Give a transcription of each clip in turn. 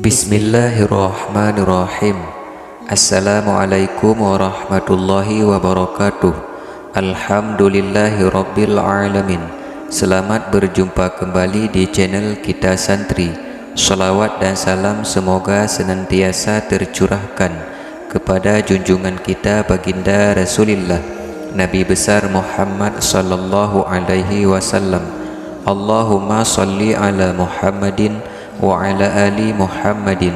Bismillahirrahmanirrahim. Assalamualaikum warahmatullahi wabarakatuh. Alhamdulillahi rabbil alamin. Selamat berjumpa kembali di channel kita Santri. Salawat dan salam semoga senantiasa tercurahkan kepada junjungan kita baginda Rasulullah Nabi besar Muhammad sallallahu alaihi wasallam. Allahumma salli ala Muhammadin wa ala ali Muhammadin.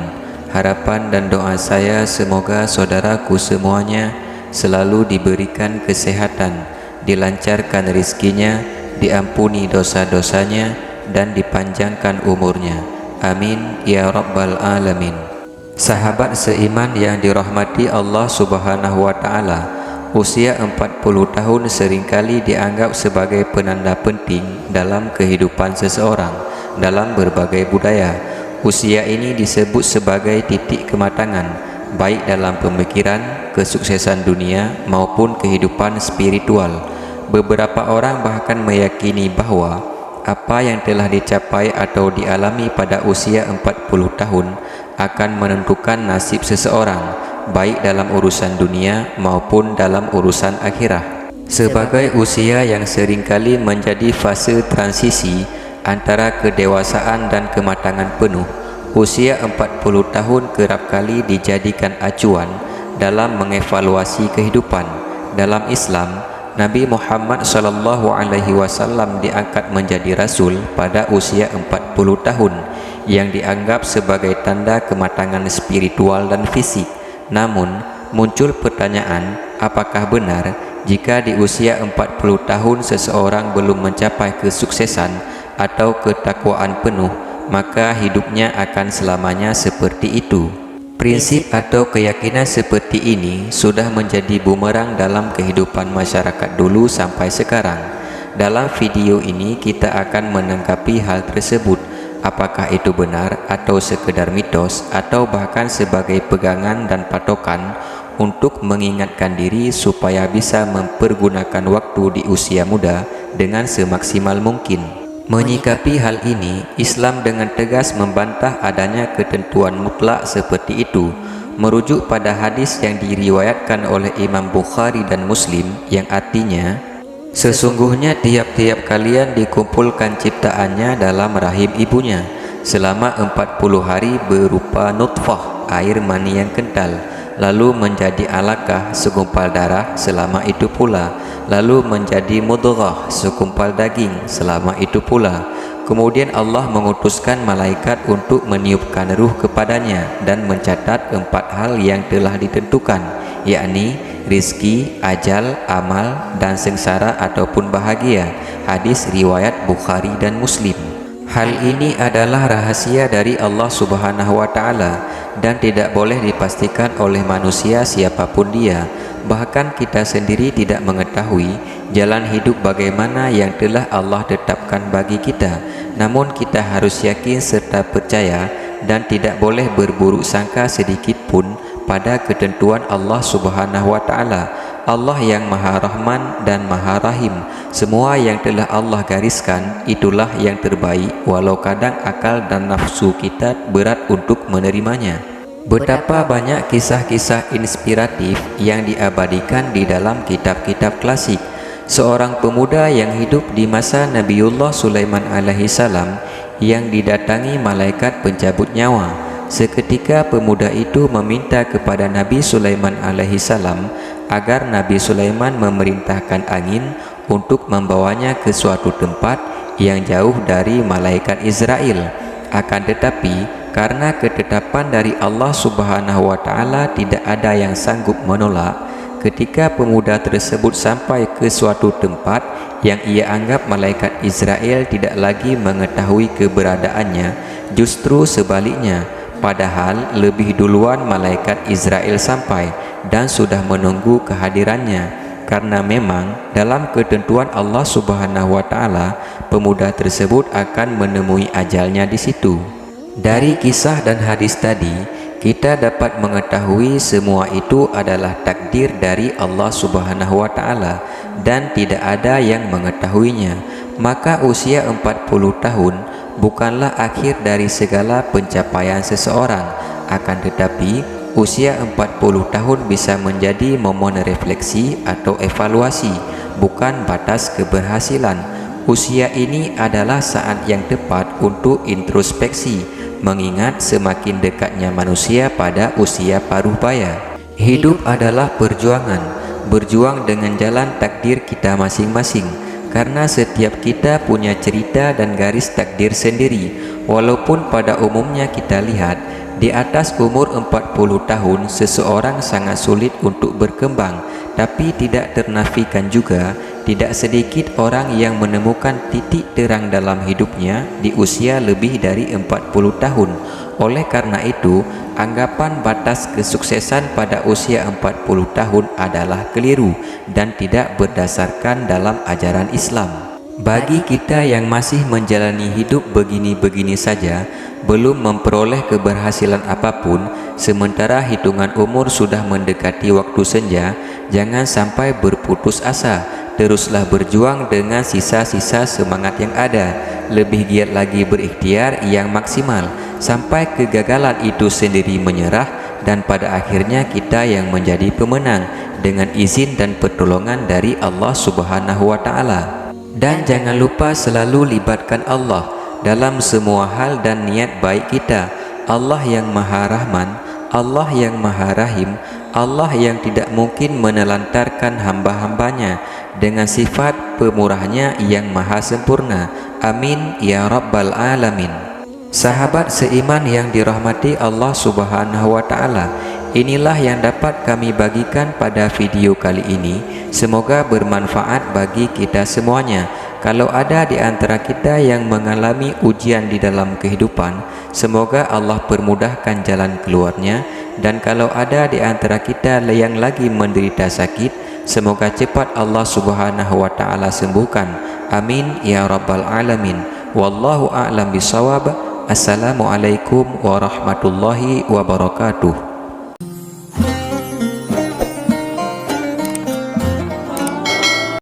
Harapan dan doa saya semoga saudaraku semuanya selalu diberikan kesehatan, dilancarkan rizkinya, diampuni dosa-dosanya, dan dipanjangkan umurnya. Amin ya rabbal alamin. Sahabat seiman yang dirahmati Allah subhanahu wa ta'ala, usia 40 tahun seringkali dianggap sebagai penanda penting dalam kehidupan seseorang dalam berbagai budaya. Usia ini disebut sebagai titik kematangan, baik dalam pemikiran, kesuksesan dunia maupun kehidupan spiritual. Beberapa orang bahkan meyakini bahwa apa yang telah dicapai atau dialami pada usia 40 tahun akan menentukan nasib seseorang, baik dalam urusan dunia maupun dalam urusan akhirat. Sebagai usia yang seringkali menjadi fase transisi antara kedewasaan dan kematangan penuh, usia 40 tahun kerap kali dijadikan acuan dalam mengevaluasi kehidupan. Dalam Islam, Nabi Muhammad SAW diangkat menjadi Rasul pada usia 40 tahun yang dianggap sebagai tanda kematangan spiritual dan fisik. Namun, muncul pertanyaan, apakah benar jika di usia 40 tahun seseorang belum mencapai kesuksesan atau ketakwaan penuh, maka hidupnya akan selamanya seperti itu? Prinsip atau keyakinan seperti ini sudah menjadi bumerang dalam kehidupan masyarakat dulu sampai sekarang. Dalam video ini kita akan menanggapi hal tersebut, apakah itu benar atau sekedar mitos, atau bahkan sebagai pegangan dan patokan untuk mengingatkan diri supaya bisa mempergunakan waktu di usia muda dengan semaksimal mungkin. Menyikapi hal ini, Islam dengan tegas membantah adanya ketentuan mutlak seperti itu, merujuk pada hadis yang diriwayatkan oleh Imam Bukhari dan Muslim yang artinya, sesungguhnya tiap-tiap kalian dikumpulkan ciptaannya dalam rahim ibunya selama 40 hari berupa nutfah, air mani yang kental, lalu menjadi alaqah, segumpal darah selama itu pula, lalu menjadi mudghah, segumpal daging selama itu pula. Kemudian Allah mengutuskan malaikat untuk meniupkan ruh kepadanya dan mencatat 4 hal yang telah ditentukan, yakni rizki, ajal, amal, dan sengsara ataupun bahagia. Hadis riwayat Bukhari dan Muslim. Hal ini adalah rahasia dari Allah Subhanahu wa ta'ala dan tidak boleh dipastikan oleh manusia siapapun dia. Bahkan kita sendiri tidak mengetahui jalan hidup bagaimana yang telah Allah tetapkan bagi kita. Namun kita harus yakin serta percaya dan tidak boleh berburuk sangka sedikit pun pada ketentuan Allah Subhanahu wa ta'ala. Allah yang Maha Rahman dan Maha Rahim. Semua yang telah Allah gariskan itulah yang terbaik, walau kadang akal dan nafsu kita berat untuk menerimanya. Betapa banyak kisah-kisah inspiratif yang diabadikan di dalam kitab-kitab klasik. Seorang pemuda yang hidup di masa Nabiullah Sulaiman alaihissalam yang didatangi malaikat pencabut nyawa. Seketika pemuda itu meminta kepada Nabi Sulaiman alaihissalam agar Nabi Sulaiman memerintahkan angin untuk membawanya ke suatu tempat yang jauh dari malaikat Israel. Akan tetapi, karena ketetapan dari Allah Subhanahu wa ta'ala tidak ada yang sanggup menolak. Ketika pemuda tersebut sampai ke suatu tempat yang ia anggap malaikat Israel tidak lagi mengetahui keberadaannya, justru sebaliknya, padahal lebih duluan malaikat Israel sampai dan sudah menunggu kehadirannya. Karena memang dalam ketentuan Allah Subhanahu wa ta'ala, pemuda tersebut akan menemui ajalnya di situ. Dari kisah dan hadis tadi, kita dapat mengetahui semua itu adalah takdir dari Allah Subhanahu wa ta'ala dan tidak ada yang mengetahuinya. Maka usia 40 tahun bukanlah akhir dari segala pencapaian seseorang. Akan tetapi, usia 40 tahun bisa menjadi momen refleksi atau evaluasi, bukan batas keberhasilan. Usia ini adalah saat yang tepat untuk introspeksi, mengingat semakin dekatnya manusia pada usia paruh baya. Hidup adalah perjuangan, berjuang dengan jalan takdir kita masing-masing, karena setiap kita punya cerita dan garis takdir sendiri. Walaupun pada umumnya kita lihat, di atas umur 40 tahun seseorang sangat sulit untuk berkembang, tapi tidak ternafikan juga tidak sedikit orang yang menemukan titik terang dalam hidupnya di usia lebih dari 40 tahun. Oleh karena itu, anggapan batas kesuksesan pada usia 40 tahun adalah keliru dan tidak berdasarkan dalam ajaran Islam. Bagi kita yang masih menjalani hidup begini-begini saja, belum memperoleh keberhasilan apapun, sementara hitungan umur sudah mendekati waktu senja, jangan sampai berputus asa. Teruslah berjuang dengan sisa-sisa semangat yang ada, lebih giat lagi berikhtiar yang maksimal, sampai kegagalan itu sendiri menyerah, dan pada akhirnya kita yang menjadi pemenang dengan izin dan pertolongan dari Allah Subhanahu wa Ta'ala. Dan jangan lupa selalu libatkan Allah dalam semua hal dan niat baik kita. Allah yang Maha Rahman, Allah yang Maha Rahim, Allah yang tidak mungkin menelantarkan hamba-hambanya dengan sifat pemurahnya yang maha sempurna. Amin ya Rabbal Alamin. Sahabat seiman yang dirahmati Allah Subhanahu wa Ta'ala, inilah yang dapat kami bagikan pada video kali ini. Semoga bermanfaat bagi kita semuanya. Kalau ada di antara kita yang mengalami ujian di dalam kehidupan, semoga Allah permudahkan jalan keluarnya. Dan kalau ada di antara kita yang lagi menderita sakit, semoga cepat Allah Subhanahu wa Ta'ala sembuhkan. Amin ya Rabbal Alamin. Wallahu a'lam bishawab. Assalamualaikum warahmatullahi wabarakatuh.